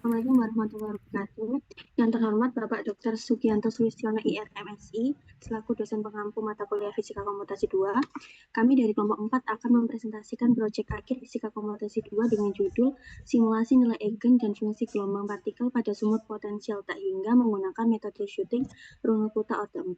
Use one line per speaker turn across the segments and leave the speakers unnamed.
Assalamualaikum warahmatullahi wabarakatuh. Yang terhormat Bapak Dr. Sugianto Sulistiono IRMSI, selaku dosen pengampu mata kuliah Fisika Komutasi 2. Kami dari kelompok 4 akan mempresentasikan proyek akhir Fisika Komutasi 2 dengan judul Simulasi Nilai Eigen dan Fungsi Gelombang Partikel pada Sumur Potensial Tak Hingga menggunakan metode shooting Runge-Kutta Orde 4.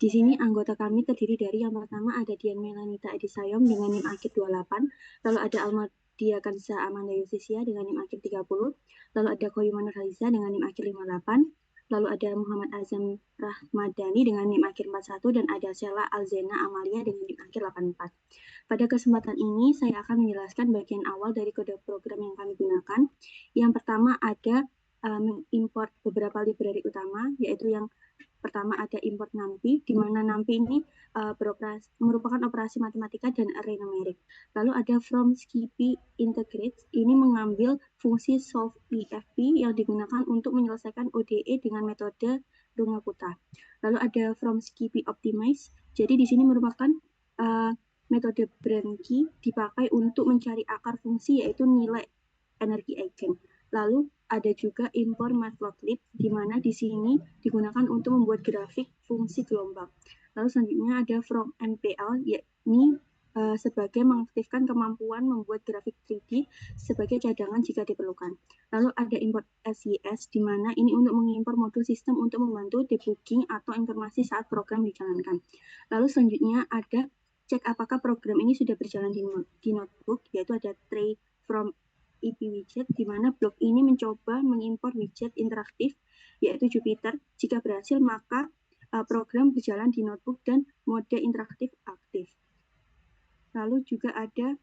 Di sini anggota kami terdiri dari yang pertama ada Dian Melanita Edisayom dengan NIM akhir 28, lalu ada Almadia Kanza Amanda Yusisia dengan NIM akhir 30, lalu ada Koyuman Nurhaliza dengan NIM akhir 58, lalu ada Muhammad Azam Rahmadani dengan NIM akhir 41, dan ada Sheila Alzena Amalia dengan NIM akhir 84. Pada kesempatan ini saya akan menjelaskan bagian awal dari kode program yang kami gunakan. Yang pertama ada mengimport beberapa library utama, yaitu yang pertama ada import NumPy, di mana NumPy ini merupakan operasi matematika dan array numerik. Lalu ada from Skippy Integrates, ini mengambil fungsi solve EFP yang digunakan untuk menyelesaikan ODE dengan metode Runge-Kutta. Lalu ada from Skippy Optimize, jadi di sini merupakan metode Brenke dipakai untuk mencari akar fungsi, yaitu nilai energi eigen. Lalu ada juga import matplotlib, di mana di sini digunakan untuk membuat grafik fungsi gelombang. Lalu selanjutnya ada from NPL, yakni sebagai mengaktifkan kemampuan membuat grafik 3D sebagai cadangan jika diperlukan. Lalu ada import SYS, di mana ini untuk mengimpor modul sistem untuk membantu debugging atau informasi saat program dijalankan. Lalu selanjutnya ada cek apakah program ini sudah berjalan di notebook, yaitu ada try from EP widget, di mana blok ini mencoba mengimpor widget interaktif, yaitu Jupyter. Jika berhasil, maka program berjalan di notebook dan mode interaktif aktif. Lalu juga ada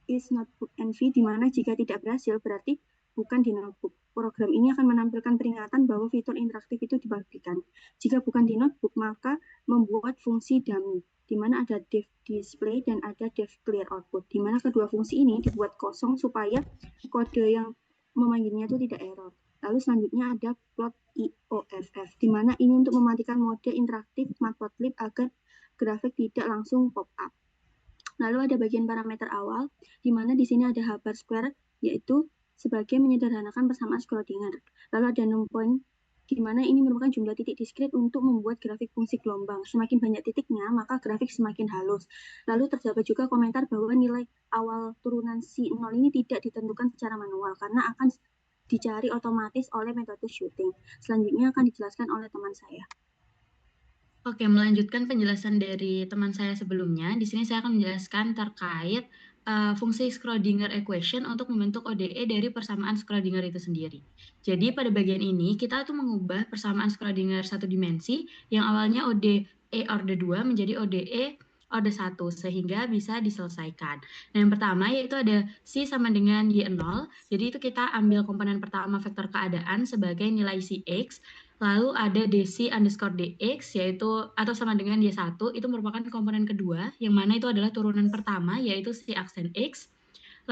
is notebook NV, di mana jika tidak berhasil, berarti bukan di notebook. Program ini akan menampilkan peringatan bahwa fitur interaktif itu dibagikan. Jika bukan di notebook, maka membuat fungsi dummy, di mana ada dev display dan ada dev clear output, di mana kedua fungsi ini dibuat kosong supaya kode yang memanggilnya itu tidak error. Lalu selanjutnya ada plot IOFF, di mana ini untuk mematikan mode interaktif matplotlib agar grafik tidak langsung pop up. Lalu ada bagian parameter awal, di mana di sini ada Haber square, yaitu sebagai menyederhanakan persamaan Schrödinger. Lalu ada numPoint, di mana ini merupakan jumlah titik diskrit untuk membuat grafik fungsi gelombang. Semakin banyak titiknya, maka grafik semakin halus. Lalu terdapat juga komentar bahwa nilai awal turunan C0 ini tidak ditentukan secara manual, karena akan dicari otomatis oleh metode shooting. Selanjutnya akan dijelaskan oleh teman saya.
Oke, melanjutkan penjelasan dari teman saya sebelumnya, di sini saya akan menjelaskan terkait fungsi Schrödinger equation untuk membentuk ODE dari persamaan Schrödinger itu sendiri. Jadi pada bagian ini kita tuh mengubah persamaan Schrödinger satu dimensi yang awalnya ODE orde 2 menjadi ODE orde 1 sehingga bisa diselesaikan. Nah, yang pertama yaitu ada C sama dengan Y0. Jadi itu kita ambil komponen pertama vektor keadaan sebagai nilai Cx. Lalu ada dc underscore dx, yaitu atau sama dengan y1, itu merupakan komponen kedua, yang mana itu adalah turunan pertama, yaitu si aksen x.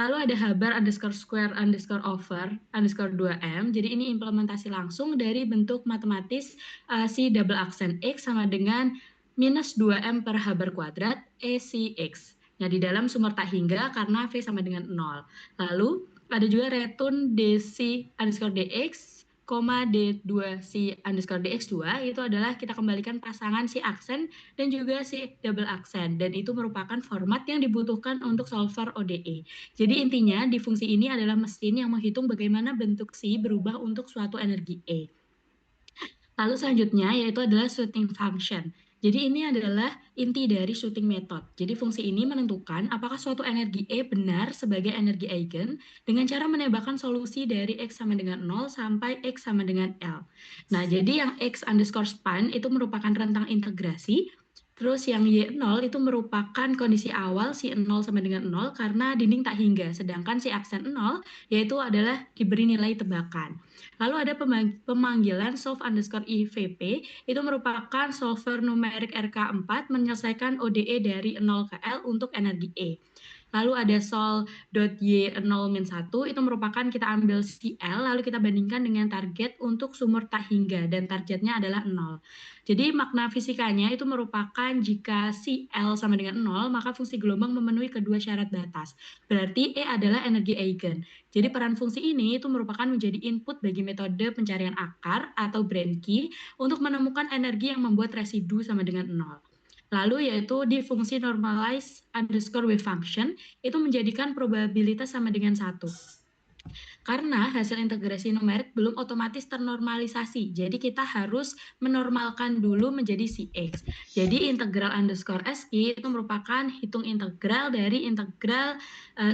Lalu ada Haber underscore square underscore over underscore 2m, jadi ini implementasi langsung dari bentuk matematis si double aksen x sama dengan minus 2m per Haber kuadrat e si x. Nah, di dalam sumur tak hingga karena v sama dengan 0. Lalu ada juga return dc underscore dx, D2 si underscore dx2 itu adalah kita kembalikan pasangan si aksen dan juga si double aksen, dan itu merupakan format yang dibutuhkan untuk solver ODE. Jadi intinya di fungsi ini adalah mesin yang menghitung bagaimana bentuk si berubah untuk suatu energi E. Lalu selanjutnya yaitu adalah shooting function. Jadi ini adalah inti dari shooting method. Jadi fungsi ini menentukan apakah suatu energi E benar sebagai energi eigen dengan cara menembakkan solusi dari X sama dengan 0 sampai X sama dengan L. Nah, jadi yang X underscore span itu merupakan rentang integrasi. Terus yang Y0 itu merupakan kondisi awal si 0 sama dengan 0 karena dinding tak hingga. Sedangkan si aksen 0 yaitu adalah diberi nilai tebakan. Lalu ada pemanggilan solve underscore IVP, itu merupakan solver numerik RK4 menyelesaikan ODE dari 0 ke L untuk energi E. Lalu ada sol.y0-1, itu merupakan kita ambil CL, lalu kita bandingkan dengan target untuk sumur tak hingga, dan targetnya adalah 0. Jadi makna fisikanya itu merupakan jika CL sama dengan 0, maka fungsi gelombang memenuhi kedua syarat batas. Berarti E adalah energi eigen. Jadi peran fungsi ini itu merupakan menjadi input bagi metode pencarian akar atau Brandke untuk menemukan energi yang membuat residu sama dengan 0. Lalu yaitu di fungsi normalize underscore wave function itu menjadikan probabilitas sama dengan 1. Karena hasil integrasi numerik belum otomatis ternormalisasi. Jadi kita harus menormalkan dulu menjadi Cx. Jadi integral underscore SI itu merupakan hitung integral dari integral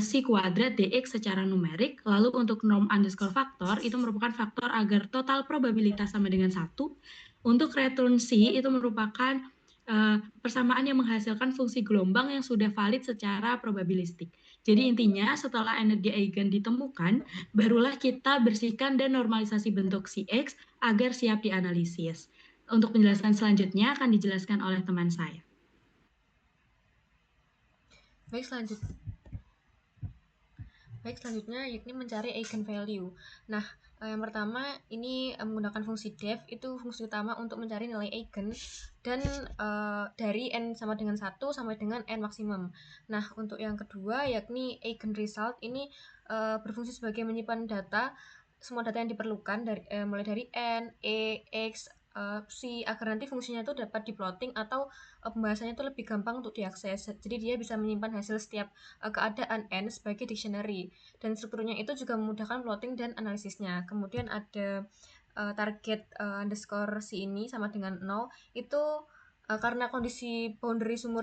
si kuadrat dx secara numerik. Lalu untuk norm underscore faktor itu merupakan faktor agar total probabilitas sama dengan 1. Untuk return C itu merupakan persamaan yang menghasilkan fungsi gelombang yang sudah valid secara probabilistik. Jadi intinya setelah energi eigen ditemukan, barulah kita bersihkan dan normalisasi bentuk Cx agar siap dianalisis. Untuk penjelasan selanjutnya akan dijelaskan oleh teman saya.
Baik, selanjutnya yakni mencari eigenvalue. Nah, yang pertama ini menggunakan fungsi def, itu fungsi utama untuk mencari nilai eigen dan dari n sama dengan 1 sampai dengan n maksimum. Nah, untuk yang kedua yakni eigen result, ini berfungsi sebagai menyimpan data, semua data yang diperlukan dari mulai dari n, e, x, C, agar nanti fungsinya itu dapat diplotting atau pembahasannya itu lebih gampang untuk diakses. Jadi dia bisa menyimpan hasil setiap keadaan n sebagai dictionary, dan strukturnya itu juga memudahkan plotting dan analisisnya. Kemudian ada target underscore C ini sama dengan 0, itu karena kondisi boundary sumur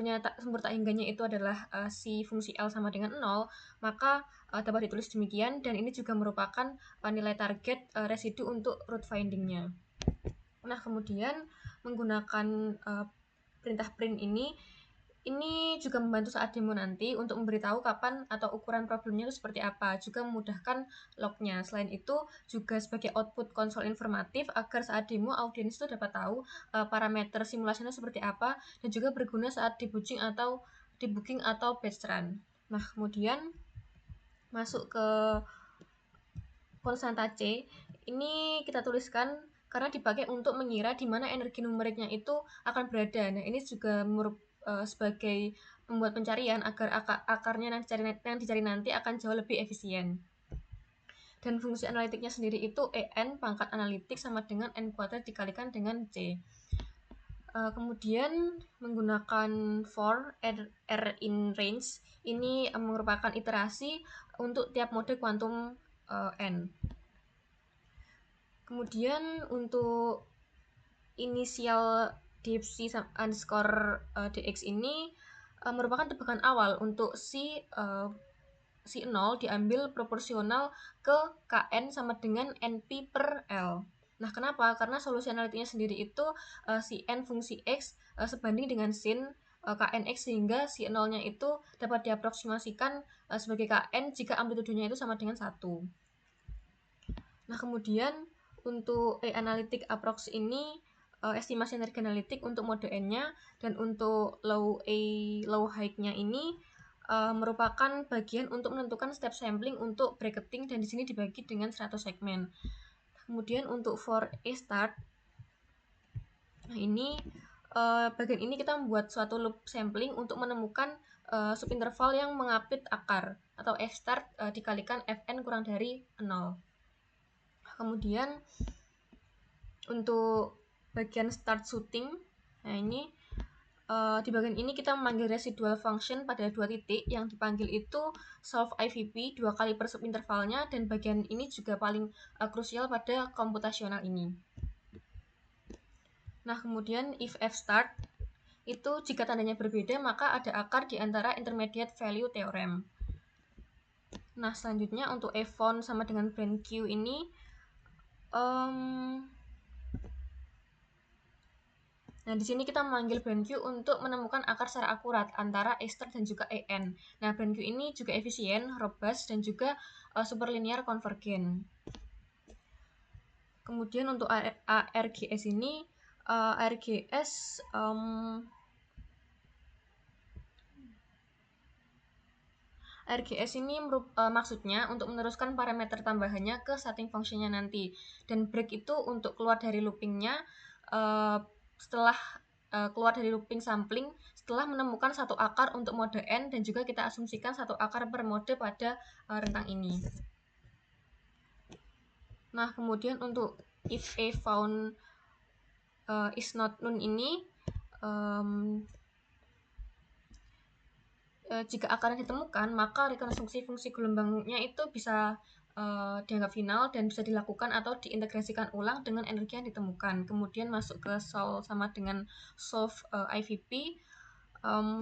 tak hingganya itu adalah si fungsi L sama dengan 0, maka dapat ditulis demikian, dan ini juga merupakan nilai target residu untuk root findingnya. Nah, kemudian menggunakan perintah print ini juga membantu saat demo nanti untuk memberitahu kapan atau ukuran problemnya itu seperti apa, juga memudahkan lognya. Selain itu juga sebagai output konsol informatif agar saat demo audiens itu dapat tahu parameter simulasinya seperti apa, dan juga berguna saat debugging atau batch run. Nah, kemudian masuk ke konstanta C, ini kita tuliskan karena dipakai untuk mengira di mana energi numeriknya itu akan berada. Nah, ini juga sebagai membuat pencarian agar akarnya yang dicari nanti akan jauh lebih efisien. Dan fungsi analitiknya sendiri itu en pangkat analitik sama dengan n kuadrat dikalikan dengan c. Kemudian menggunakan for r in range, ini merupakan iterasi untuk tiap mode kuantum n. Kemudian untuk inisial dfc underscore dx ini merupakan tebakan awal untuk si 0 diambil proporsional ke kn sama dengan np per l. Nah, kenapa? Karena solusi analitiknya sendiri itu si n fungsi x sebanding dengan sin knx, sehingga si 0-nya itu dapat diaproksimasikan sebagai kn jika amplitudenya itu sama dengan 1. Nah, kemudian untuk analytic approx ini estimasi energi analitik untuk mode n-nya, dan untuk low height-nya ini merupakan bagian untuk menentukan step sampling untuk bracketing, dan di sini dibagi dengan 100 segmen. Kemudian untuk for a start, nah ini bagian ini kita membuat suatu loop sampling untuk menemukan subinterval yang mengapit akar, atau f start dikalikan fn kurang dari 0. Kemudian untuk bagian start shooting, nah ini di bagian ini kita memanggil residual function pada 2 titik, yang dipanggil itu solve IVP 2 kali per subintervalnya, dan bagian ini juga paling krusial pada komputasional ini. Nah, kemudian if f start itu jika tandanya berbeda maka ada akar di antara intermediate value theorem. Nah, selanjutnya untuk f-font sama dengan Brandke ini nah, di sini kita memanggil Brandke untuk menemukan akar secara akurat antara X-start dan juga EN. Nah, Brandke ini juga efisien, robust, dan juga superlinear konvergen. Kemudian untuk ARGS ini, ARGS ARGS ini maksudnya untuk meneruskan parameter tambahannya ke setting functionnya nanti. Dan break itu untuk keluar dari loopingnya setelah keluar dari looping sampling setelah menemukan satu akar untuk mode N dan juga kita asumsikan satu akar per mode pada rentang ini. Nah, kemudian untuk if A found is not known ini jika akarnya ditemukan, maka rekonstruksi fungsi gelombangnya itu bisa dianggap final dan bisa dilakukan atau diintegrasikan ulang dengan energi yang ditemukan. Kemudian masuk ke solve sama dengan solve IVP.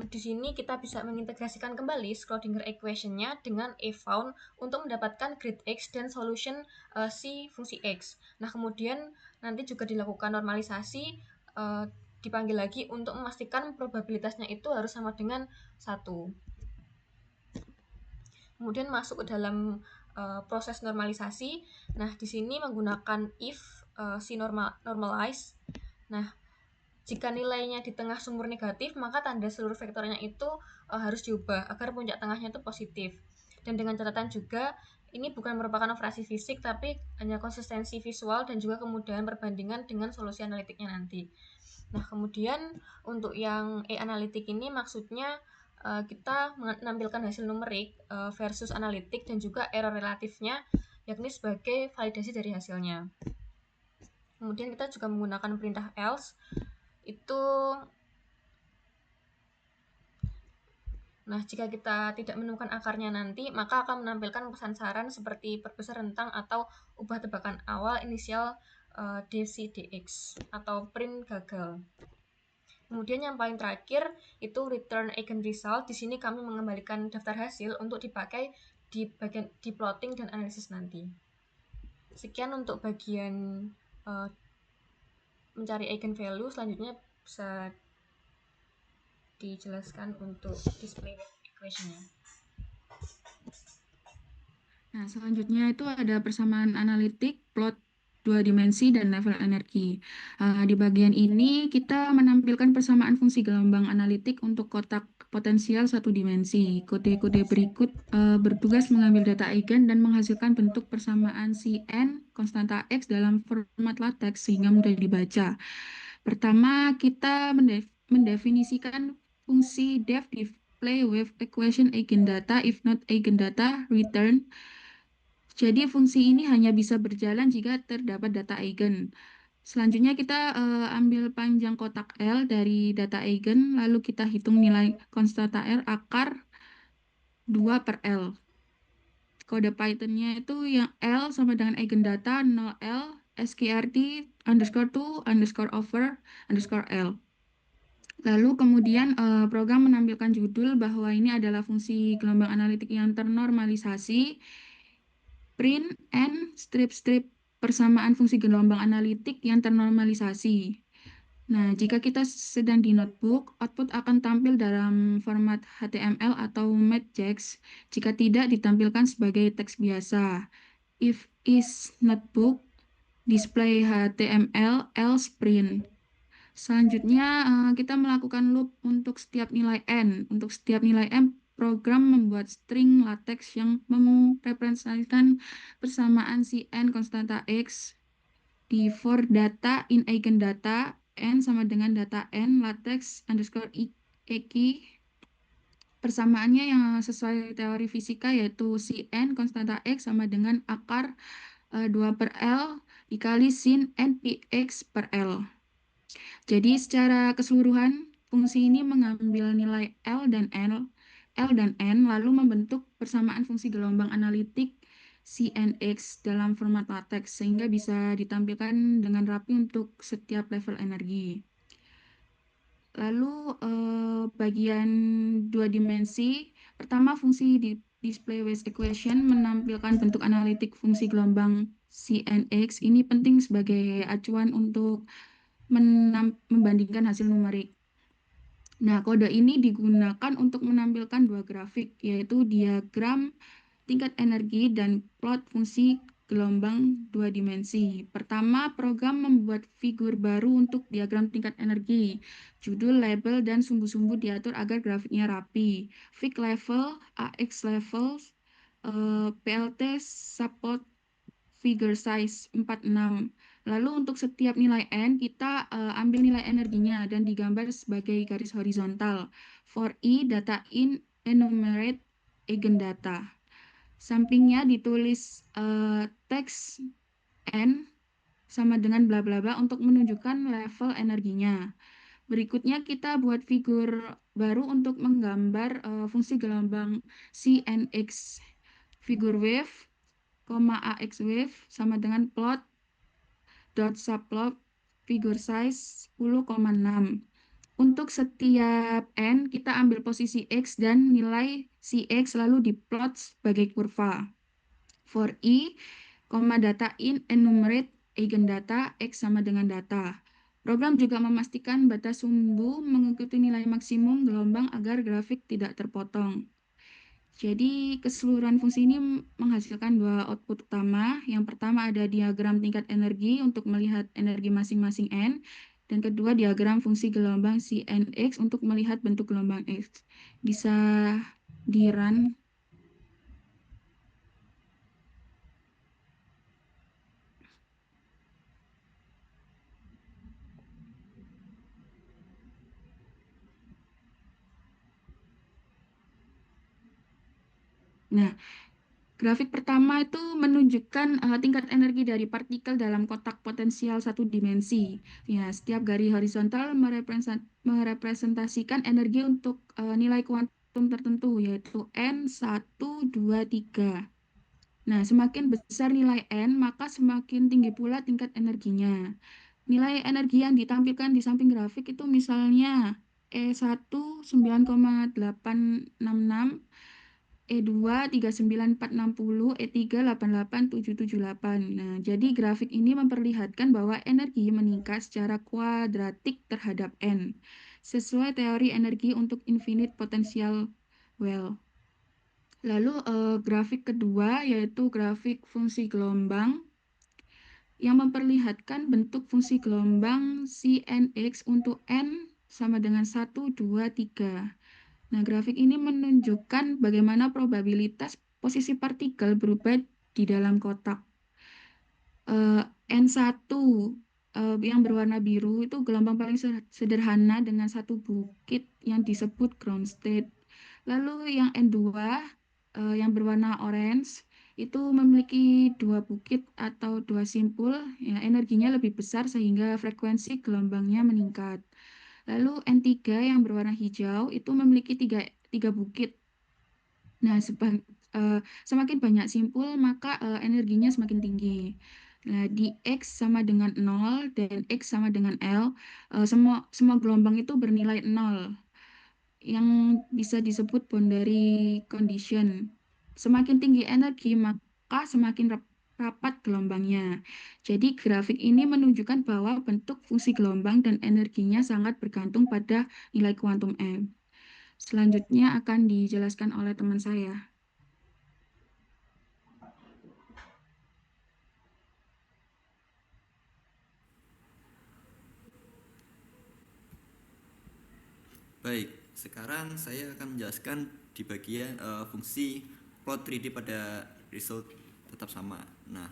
Di sini kita bisa mengintegrasikan kembali Schrödinger equation-nya dengan A found untuk mendapatkan grid X dan solution si fungsi X. Nah, kemudian nanti juga dilakukan normalisasi, dipanggil lagi untuk memastikan probabilitasnya itu harus sama dengan 1. Kemudian masuk ke dalam proses normalisasi. Nah, di sini menggunakan if si normalize. Nah, jika nilainya di tengah sumur negatif, maka tanda seluruh vektornya itu harus diubah agar puncak tengahnya itu positif. Dan dengan catatan juga, ini bukan merupakan operasi fisik, tapi hanya konsistensi visual dan juga kemudahan perbandingan dengan solusi analitiknya nanti. Nah, kemudian untuk yang e-analitik ini maksudnya kita menampilkan hasil numerik versus analitik dan juga error relatifnya, yakni sebagai validasi dari hasilnya. Kemudian kita juga menggunakan perintah else. Nah, jika kita tidak menemukan akarnya nanti, maka akan menampilkan pesan saran seperti perbesar rentang atau ubah tebakan awal inisial DCDX atau print gagal. Kemudian yang paling terakhir itu return eigen result. Di sini kami mengembalikan daftar hasil untuk dipakai di bagian di plotting dan analisis nanti. Sekian untuk bagian mencari eigenvalue. Selanjutnya bisa dijelaskan untuk display equation-nya.
Nah, selanjutnya itu ada persamaan analitik, plot 2 dimensi, dan level energi. Di bagian ini kita menampilkan persamaan fungsi gelombang analitik untuk kotak potensial 1 dimensi. Kode-kode berikut bertugas mengambil data eigen dan menghasilkan bentuk persamaan Cn, konstanta X dalam format latex sehingga mudah dibaca. Pertama, kita mendefinisikan fungsi def display with equation eigendata if not eigendata return. Jadi fungsi ini hanya bisa berjalan jika terdapat data eigen. Selanjutnya kita ambil panjang kotak L dari data eigen, lalu kita hitung nilai konstanta R akar 2 per L. Kode Python-nya itu yang L sama dengan eigendata 0L sqrt underscore 2 underscore over underscore L. Lalu kemudian program menampilkan judul bahwa ini adalah fungsi gelombang analitik yang ternormalisasi. Print and strip persamaan fungsi gelombang analitik yang ternormalisasi. Nah, jika kita sedang di notebook, output akan tampil dalam format HTML atau MATJAX. Jika tidak, ditampilkan sebagai teks biasa. If is notebook, display HTML, else print. Selanjutnya, kita melakukan loop untuk setiap nilai n. Untuk setiap nilai m, program membuat string latex yang merepresentasikan persamaan Cn konstanta X di for data in eigendata n sama dengan data n latex underscore eki. Persamaannya yang sesuai teori fisika yaitu Cn konstanta X sama dengan akar 2 per L dikali sin npx per L. Jadi secara keseluruhan fungsi ini mengambil nilai L dan N lalu membentuk persamaan fungsi gelombang analitik Cnx dalam format latex sehingga bisa ditampilkan dengan rapi untuk setiap level energi. Lalu bagian 2 dimensi, pertama fungsi di display with equation menampilkan bentuk analitik fungsi gelombang Cnx. Ini penting sebagai acuan untuk membandingkan hasil numerik. Nah, kode ini digunakan untuk menampilkan dua grafik, yaitu diagram tingkat energi dan plot fungsi gelombang 2 dimensi. Pertama, program membuat figur baru untuk diagram tingkat energi. Judul, label, dan sumbu-sumbu diatur agar grafiknya rapi. Fig level, AX level, PLT support figure size 46. Lalu untuk setiap nilai N, kita ambil nilai energinya dan digambar sebagai garis horizontal. For I, data in, enumerate, eigendata. Sampingnya ditulis teks N sama dengan bla bla bla untuk menunjukkan level energinya. Berikutnya kita buat figur baru untuk menggambar fungsi gelombang C and X. Figur wave, AX wave sama dengan plot dot subplot figure size 10,6. Untuk setiap N, kita ambil posisi X dan nilai Cx lalu diplot sebagai kurva. For I, data in, enumerate, eigendata, X sama dengan data. Program juga memastikan batas sumbu mengikuti nilai maksimum gelombang agar grafik tidak terpotong. Jadi keseluruhan fungsi ini menghasilkan dua output utama. Yang pertama ada diagram tingkat energi untuk melihat energi masing-masing N. Dan kedua diagram fungsi gelombang C and X untuk melihat bentuk gelombang X. Bisa di-run. Nah, grafik pertama itu menunjukkan tingkat energi dari partikel dalam kotak potensial satu dimensi. Ya, setiap garis horizontal merepresentasikan energi untuk nilai kuantum tertentu, yaitu N, 1, 2, 3. Nah, semakin besar nilai N, maka semakin tinggi pula tingkat energinya. Nilai energi yang ditampilkan di samping grafik itu misalnya E1 9,866, E2 39460, E3 88778. Nah, jadi grafik ini memperlihatkan bahwa energi meningkat secara kuadratik terhadap N, sesuai teori energi untuk infinite potential well. Lalu grafik kedua yaitu grafik fungsi gelombang yang memperlihatkan bentuk fungsi gelombang Cnx untuk N sama dengan 1, 2, 3. Nah, grafik ini menunjukkan bagaimana probabilitas posisi partikel berubah di dalam kotak. N1 yang berwarna biru itu gelombang paling sederhana dengan satu bukit yang disebut ground state. Lalu yang N2 yang berwarna orange itu memiliki dua bukit atau dua simpul, ya, energinya lebih besar sehingga frekuensi gelombangnya meningkat. Lalu N3 yang berwarna hijau itu memiliki tiga bukit. Nah, semakin banyak simpul, maka energinya semakin tinggi. Nah, di X sama dengan 0 dan X sama dengan L, semua gelombang itu bernilai 0, yang bisa disebut boundary condition. Semakin tinggi energi, maka semakin rapat gelombangnya. Jadi grafik ini menunjukkan bahwa bentuk fungsi gelombang dan energinya sangat bergantung pada nilai kuantum M. Selanjutnya akan dijelaskan oleh teman saya.
Baik, sekarang saya akan menjelaskan di bagian fungsi plot 3D pada result tetap sama. Nah,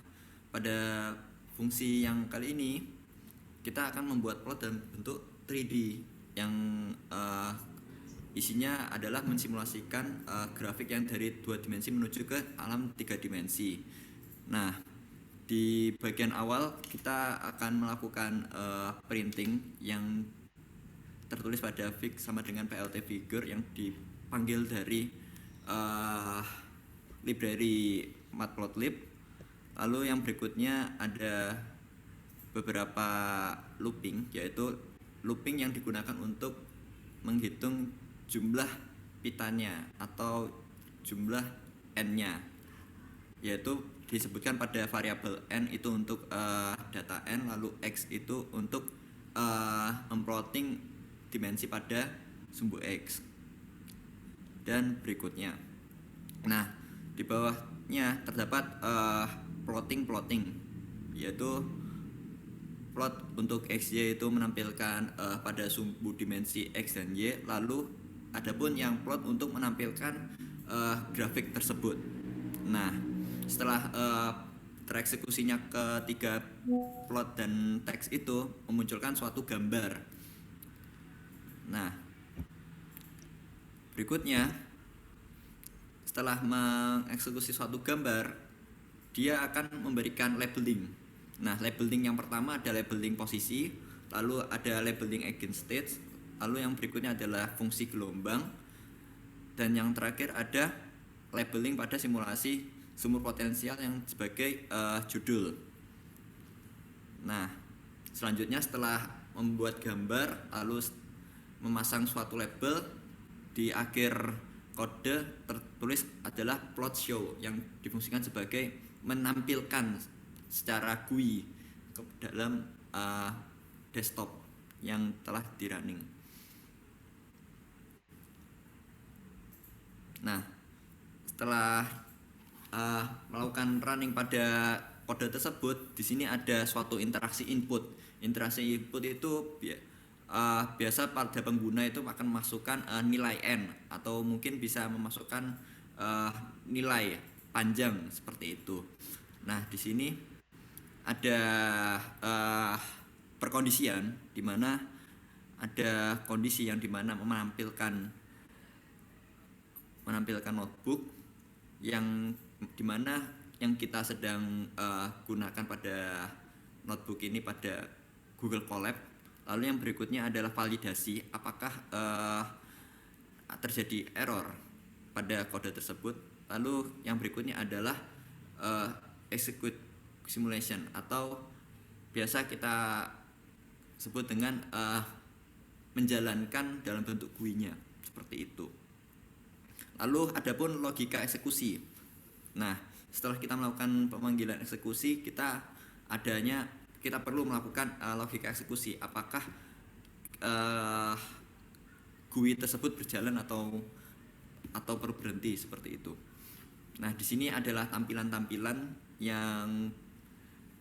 pada fungsi yang kali ini kita akan membuat plot dalam bentuk 3D yang isinya adalah mensimulasikan grafik yang dari 2 dimensi menuju ke alam 3 dimensi. Nah, di bagian awal kita akan melakukan printing yang tertulis pada fig sama dengan PLT figure yang dipanggil dari library matplotlib. Lalu yang berikutnya ada beberapa looping, yaitu looping yang digunakan untuk menghitung jumlah pitanya atau jumlah n-nya, yaitu disebutkan pada variabel n itu untuk data n, lalu x itu untuk memplotting dimensi pada sumbu X dan berikutnya. Nah, di bawahnya terdapat plotting, yaitu plot untuk XY itu menampilkan pada sumbu dimensi X dan Y. Lalu adapun yang plot untuk menampilkan grafik tersebut. Nah, setelah tereksekusinya ketiga plot dan teks itu memunculkan suatu gambar. Nah, berikutnya setelah mengeksekusi suatu gambar, dia akan memberikan labeling. Nah, labeling yang pertama ada labeling posisi, lalu ada labeling eigenstate, lalu yang berikutnya adalah fungsi gelombang, dan yang terakhir ada labeling pada simulasi sumur potensial yang sebagai judul. Nah, selanjutnya setelah membuat gambar lalu memasang suatu label, di akhir kode tertulis adalah plot show yang difungsikan sebagai menampilkan secara GUI ke dalam desktop yang telah di running. Nah, setelah melakukan running pada kode tersebut, di sini ada suatu interaksi input. Interaksi input itu biasa pada pengguna itu akan memasukkan nilai n, atau mungkin bisa memasukkan nilai panjang seperti itu. Nah, di sini ada perkondisian di mana ada kondisi yang dimana menampilkan notebook yang dimana yang kita sedang gunakan pada notebook ini pada Google Colab. Lalu yang berikutnya adalah validasi apakah terjadi error pada kode tersebut. Lalu yang berikutnya adalah execute simulation, atau biasa kita sebut dengan menjalankan dalam bentuk GUI-nya seperti itu. Lalu adapun logika eksekusi. Nah, setelah kita melakukan pemanggilan eksekusi, kita perlu melakukan logika eksekusi. Apakah GUI tersebut berjalan atau perlu berhenti seperti itu. Nah, di sini adalah tampilan-tampilan yang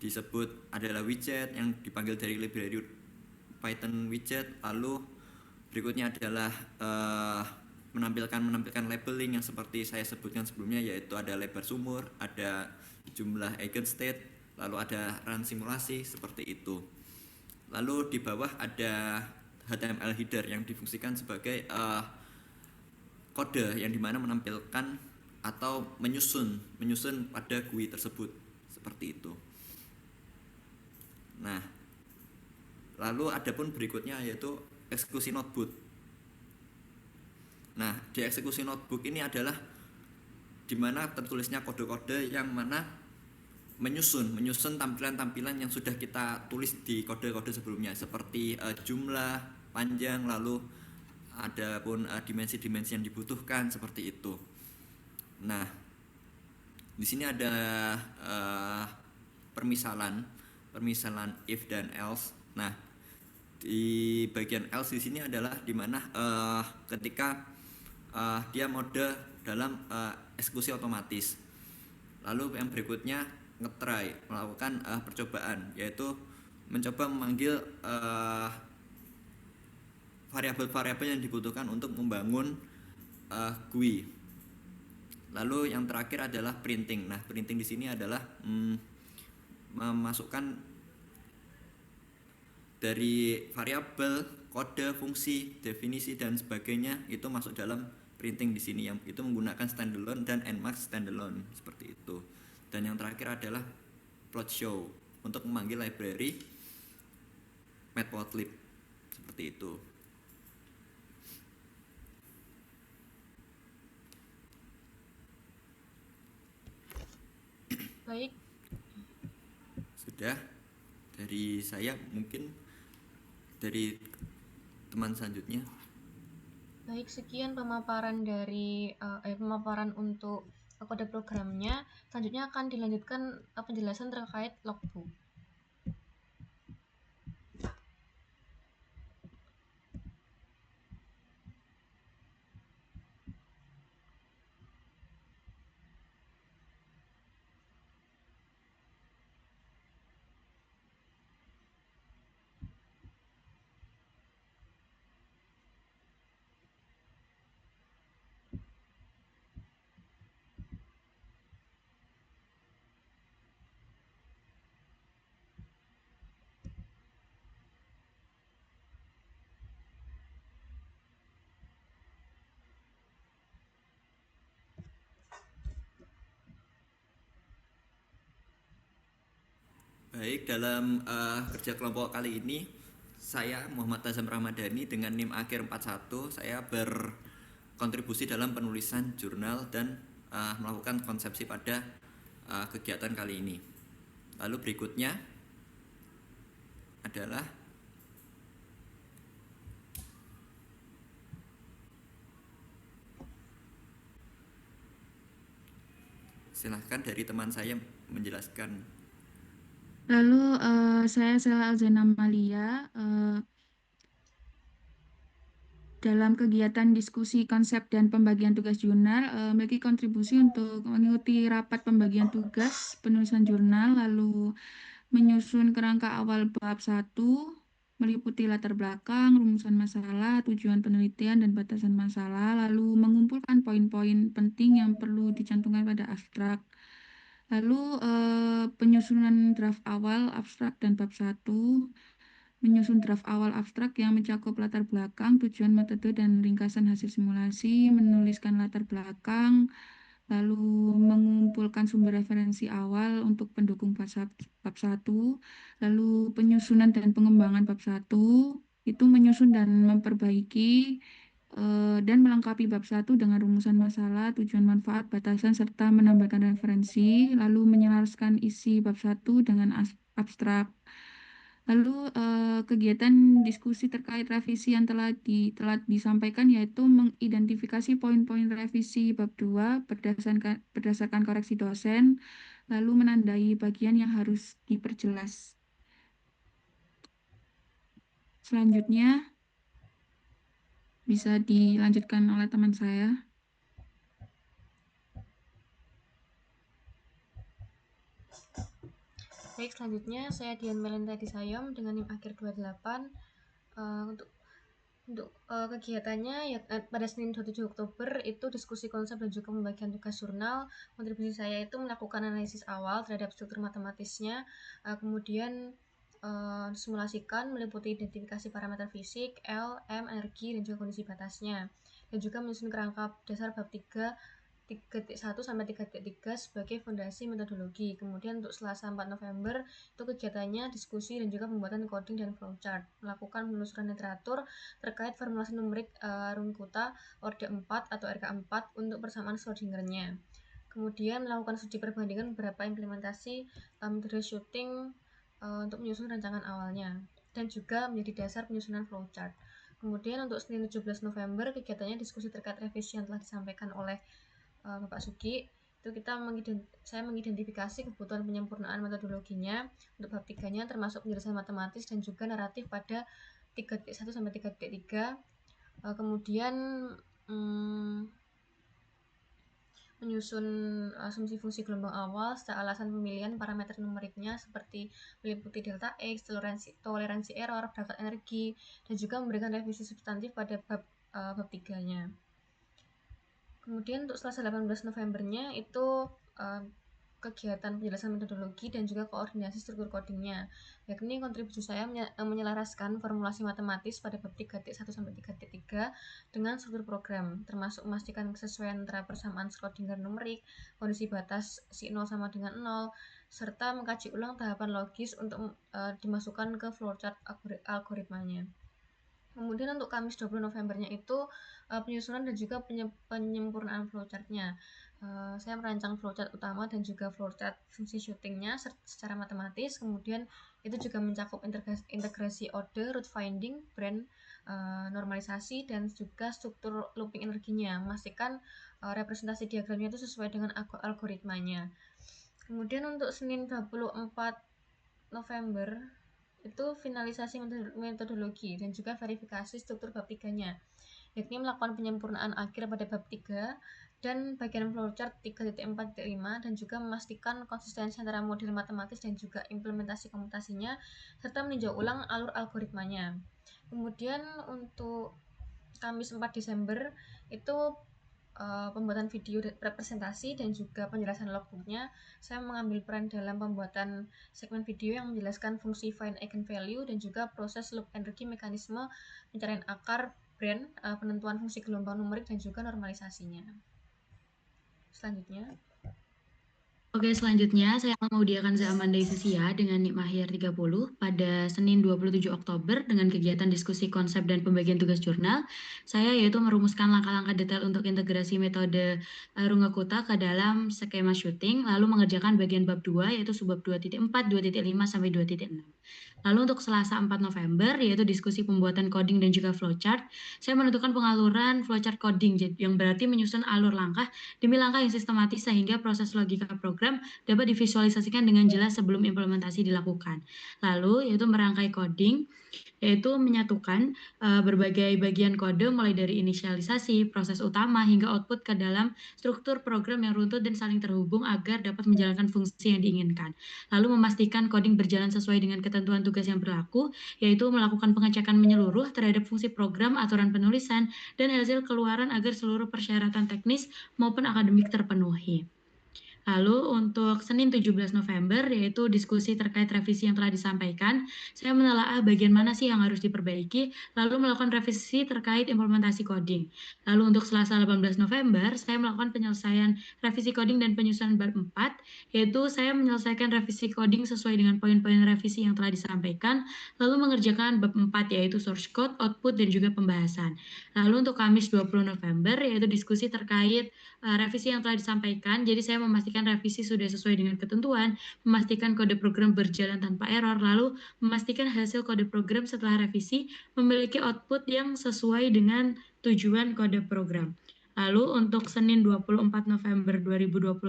disebut adalah widget yang dipanggil dari library Python widget. Lalu berikutnya adalah menampilkan labeling yang seperti saya sebutkan sebelumnya, yaitu ada lebar sumur, ada jumlah eigenstate, lalu ada run simulasi seperti itu. Lalu di bawah ada HTML header yang difungsikan sebagai kode yang dimana menampilkan atau menyusun pada GUI tersebut seperti itu. Nah, lalu adapun berikutnya yaitu eksekusi notebook. Nah, di eksekusi notebook ini adalah dimana tertulisnya kode-kode yang mana menyusun tampilan-tampilan yang sudah kita tulis di kode-kode sebelumnya, seperti jumlah, panjang, lalu adapun dimensi-dimensi yang dibutuhkan seperti itu. Nah, di sini ada permisalan if dan else. Nah, di bagian else di sini adalah dimana ketika dia mode dalam eksekusi otomatis. Lalu yang berikutnya ngetry, melakukan percobaan, yaitu mencoba memanggil variabel-variabel yang dibutuhkan untuk membangun GUI. Lalu yang terakhir adalah printing. Nah, printing di sini adalah memasukkan dari variabel, kode, fungsi, definisi dan sebagainya itu masuk dalam printing di sini, yang itu menggunakan standalone dan nmax standalone seperti itu. Dan yang terakhir adalah plot show untuk memanggil library matplotlib seperti itu.
Baik,
Sudah dari saya, mungkin dari teman selanjutnya.
baik, sekian pemaparan dari pemaparan untuk kode programnya. Selanjutnya akan dilanjutkan penjelasan terkait logbook.
Baik, dalam kerja kelompok kali ini saya Muhammad Tazam Ramadhani dengan NIM akhir 41, saya berkontribusi dalam penulisan jurnal dan melakukan konsepsi pada kegiatan kali ini. Lalu berikutnya adalah silahkan dari teman saya menjelaskan.
Lalu saya Sela Alzena Malia, dalam kegiatan diskusi konsep dan pembagian tugas jurnal memiliki kontribusi untuk mengikuti rapat pembagian tugas penulisan jurnal, lalu menyusun kerangka awal bab 1, meliputi latar belakang, rumusan masalah, tujuan penelitian, dan batasan masalah, lalu mengumpulkan poin-poin penting yang perlu dicantumkan pada abstrak. Lalu penyusunan draft awal abstrak dan bab 1, menyusun draft awal abstrak yang mencakup latar belakang, tujuan, metode, dan ringkasan hasil simulasi, menuliskan latar belakang, lalu mengumpulkan sumber referensi awal untuk pendukung bab 1, lalu penyusunan dan pengembangan bab 1, itu menyusun dan memperbaiki dan melengkapi bab 1 dengan rumusan masalah, tujuan, manfaat, batasan, serta menambahkan referensi, lalu menyelaraskan isi bab 1 dengan abstrak. Lalu kegiatan diskusi terkait revisi yang telah disampaikan yaitu mengidentifikasi poin-poin revisi bab 2 berdasarkan koreksi dosen, lalu menandai bagian yang harus diperjelas. Selanjutnya bisa dilanjutkan oleh teman saya.
Baik, selanjutnya saya Dian Melenta Disayom dengan NIM akhir 28. Untuk kegiatannya ya, pada Senin 27 Oktober itu diskusi konsep dan juga pembagian tugas jurnal. Kontribusi saya itu melakukan analisis awal terhadap struktur matematisnya, kemudian simulasikan meliputi identifikasi parameter fisik, L, M, energi, dan juga kondisi batasnya, dan juga menyusun kerangka dasar bab 3.1 sampai 3.3 sebagai fondasi metodologi. Kemudian untuk Selasa 4 November itu kegiatannya diskusi dan juga pembuatan coding dan flowchart, melakukan penelusuran literatur terkait formulasi numerik Runkuta Orde 4 atau RK4 untuk persamaan Schrödingernya. Kemudian melakukan studi perbandingan beberapa implementasi metode shooting untuk menyusun rancangan awalnya dan juga menjadi dasar penyusunan flowchart. Kemudian untuk Senin 17 November kegiatannya diskusi terkait revisi yang telah disampaikan oleh Bapak Sugi. Itu saya mengidentifikasi kebutuhan penyempurnaan metodologinya untuk bab 3-nya termasuk penjelasan matematis dan juga naratif pada 3.1 sampai 3.3. Kemudian menyusun asumsi fungsi gelombang awal serta alasan pemilihan parameter numeriknya seperti meliputi delta X, toleransi error, berangkat energi, dan juga memberikan revisi substantif pada bab 3-nya. Kemudian untuk Selasa 18 Novembernya itu kegiatan penjelasan metodologi dan juga koordinasi struktur codingnya, yakni kontribusi saya menyelaraskan formulasi matematis pada bab 3.1 sampai 3.3 dengan struktur program, termasuk memastikan kesesuaian antara persamaan Schrödinger numerik, kondisi batas si 0 sama dengan 0, serta mengkaji ulang tahapan logis untuk dimasukkan ke flowchart algoritmanya. Kemudian untuk Kamis 20 Novembernya itu penyusunan dan juga penyempurnaan flowchartnya. Saya merancang flowchart utama dan juga flowchart fungsi shootingnya secara matematis. Kemudian itu juga mencakup integrasi order, root finding, brand, normalisasi, dan juga struktur looping energinya. Memastikan representasi diagramnya itu sesuai dengan algoritmanya. Kemudian untuk Senin 24 November itu finalisasi metodologi dan juga verifikasi struktur bab 3-nya, yakni melakukan penyempurnaan akhir pada bab 3 dan bagian flowchart 3.4.5 dan juga memastikan konsistensi antara model matematis dan juga implementasi komputasinya serta meninjau ulang alur algoritmanya. Kemudian untuk Kamis 4 Desember itu pembuatan video representasi dan juga penjelasan logbooknya. Saya mengambil peran dalam pembuatan segmen video yang menjelaskan fungsi find eigenvalue dan juga proses loop energi, mekanisme pencarian akar, brand, penentuan fungsi gelombang numerik dan juga normalisasinya. Selanjutnya
Oke, selanjutnya saya akan mengudiakan Zaman Daisesia dengan Nik Mahir 30 pada Senin 27 Oktober dengan kegiatan diskusi konsep dan pembagian tugas jurnal. Saya yaitu merumuskan langkah-langkah detail untuk integrasi metode Rungakuta ke dalam skema shooting, lalu mengerjakan bagian bab 2 yaitu subbab 2.4, 2.5 sampai 2.6. Lalu untuk Selasa 4 November yaitu diskusi pembuatan coding dan juga flowchart, saya menentukan pengaluran flowchart coding yang berarti menyusun alur langkah demi langkah yang sistematis sehingga proses logika program dapat divisualisasikan dengan jelas sebelum implementasi dilakukan. Lalu yaitu merangkai coding, yaitu menyatukan berbagai bagian kode mulai dari inisialisasi, proses utama hingga output ke dalam struktur program yang runtut dan saling terhubung agar dapat menjalankan fungsi yang diinginkan. Lalu memastikan coding berjalan sesuai dengan ketentuan tugas yang berlaku, yaitu melakukan pengecekan menyeluruh terhadap fungsi program, aturan penulisan, dan hasil keluaran agar seluruh persyaratan teknis maupun akademik terpenuhi. Lalu untuk Senin 17 November yaitu diskusi terkait revisi yang telah disampaikan, saya menelaah bagian mana sih yang harus diperbaiki, lalu melakukan revisi terkait implementasi coding. Lalu untuk Selasa 18 November, saya melakukan penyelesaian revisi coding dan penyusunan bab 4, yaitu saya menyelesaikan revisi coding sesuai dengan poin-poin revisi yang telah disampaikan, lalu mengerjakan bab 4 yaitu source code, output, dan juga pembahasan. Lalu untuk Kamis 20 November yaitu diskusi terkait revisi yang telah disampaikan. Jadi saya memastikan revisi sudah sesuai dengan ketentuan, memastikan kode program berjalan tanpa error, lalu memastikan hasil kode program setelah revisi memiliki output yang sesuai dengan tujuan kode program. Lalu untuk Senin 24 November 2025,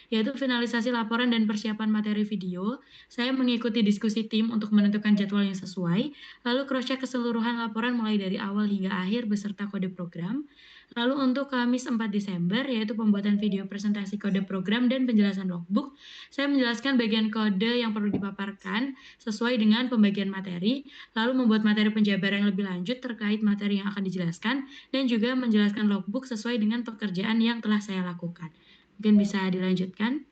yaitu finalisasi laporan dan persiapan materi video, saya mengikuti diskusi tim untuk menentukan jadwal yang sesuai, lalu cross-check keseluruhan laporan mulai dari awal hingga akhir beserta kode program. Lalu untuk Kamis 4 Desember, yaitu pembuatan video presentasi kode program dan penjelasan logbook, saya menjelaskan bagian kode yang perlu dipaparkan sesuai dengan pembagian materi, lalu membuat materi penjabaran yang lebih lanjut terkait materi yang akan dijelaskan, dan juga menjelaskan logbook sesuai dengan pekerjaan yang telah saya lakukan. Mungkin bisa dilanjutkan.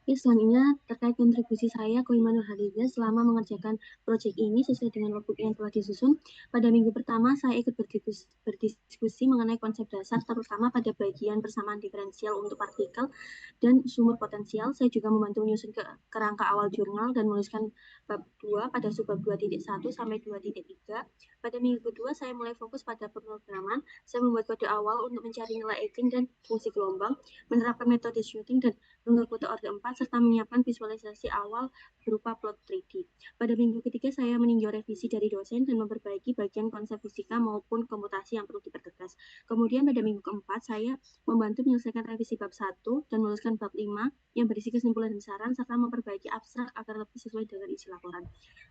Oke, selanjutnya terkait kontribusi saya Koiman Nurhaliza selama mengerjakan proyek ini sesuai dengan logbook yang telah disusun. Pada minggu pertama, saya ikut berdiskusi mengenai konsep dasar, terutama pada bagian persamaan diferensial untuk partikel dan sumber potensial. Saya juga membantu menyusun kerangka awal jurnal dan menuliskan bab 2 pada subbab 2.1 sampai 2.3. Pada minggu kedua, saya mulai fokus pada pemrograman. Saya membuat kode awal untuk mencari nilai eigen dan fungsi gelombang, menerapkan metode shooting dan Rungakuta Orde 4, serta menyiapkan visualisasi awal berupa plot 3D. Pada minggu ketiga, saya meninjau revisi dari dosen dan memperbaiki bagian konsep fisika maupun komputasi yang perlu dipertegas. Kemudian pada minggu keempat, saya membantu menyelesaikan revisi bab 1 dan menuliskan bab 5 yang berisi kesimpulan dan saran, serta memperbaiki abstrak agar lebih sesuai dengan isi laporan.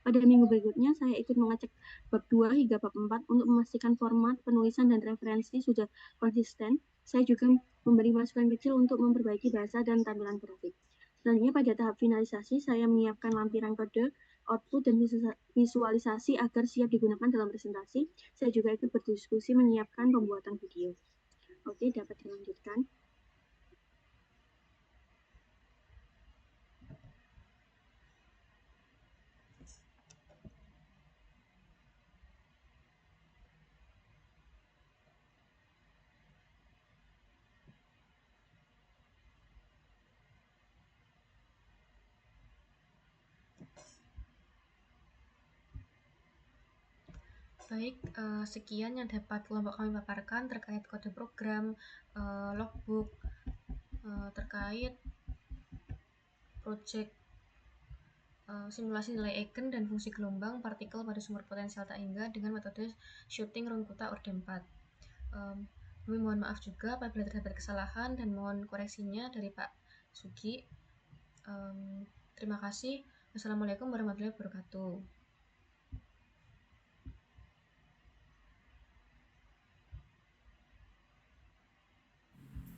Pada minggu berikutnya, saya ikut mengecek bab 2 hingga bab 4 untuk memastikan format, penulisan, dan referensi sudah konsisten. Saya juga memberi masukan kecil untuk memperbaiki bahasa dan tampilan grafik. Selanjutnya pada tahap finalisasi, saya menyiapkan lampiran kode, output, dan visualisasi agar siap digunakan dalam presentasi. Saya juga ikut berdiskusi menyiapkan pembuatan video. Oke, dapat dilanjutkan.
Baik, sekian yang dapat kelompok kami paparkan terkait kode program, logbook, terkait proyek simulasi nilai eigen dan fungsi gelombang partikel pada sumber potensial tak hingga dengan metode shooting Rungakuta Orde 4. Kami mohon maaf juga apabila terdapat kesalahan dan mohon koreksinya dari Pak Sugi. Terima kasih. Wassalamualaikum warahmatullahi wabarakatuh.